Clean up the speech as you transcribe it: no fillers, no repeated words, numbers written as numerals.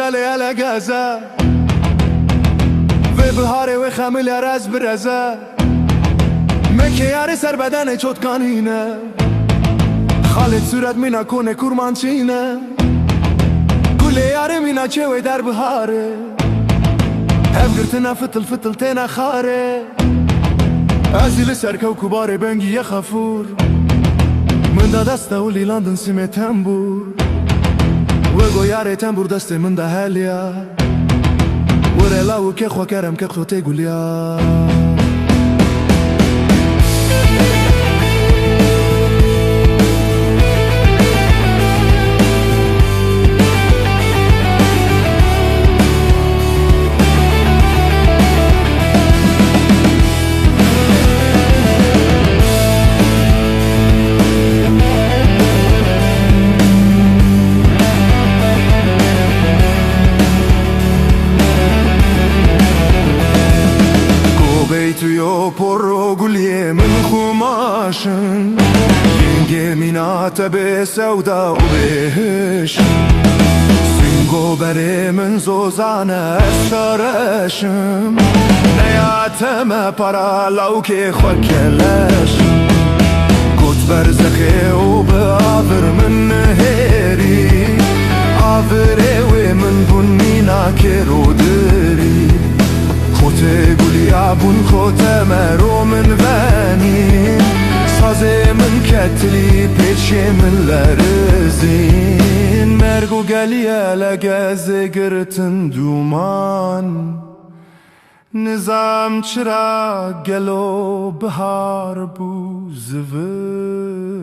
غزل على غزة و بهاره و خمل از برزه مکه یاری سر بدن چوتکانینه خالد صورت مینا کنه کرمانچینه گله یاری مینا چه و در بهاره هم گرتنا فتل فتل تینا خاره ازیل سر کوکبار بنگی خفور من دا دسته ولی لندن سیمه تنبور و گویاره تنبور دسته من دا هلیا وره لاو که خوا کرم که خوته گلیا بیتو پرو گلیه من خماشن ینگه مینات به سودا و بهش سینگو بره من زوزانه سرشم نیاتم پرا لو که خوکلش گوت برزخه و به آور من هری آوره و من بون مینا که رو دری خوته گلیا بون خوته مرو من ونی سازه من کتلی پیچ من لرزین مرگو گلیه لگزه گرتن دومان نظام چرا گلو بهار بو زوستان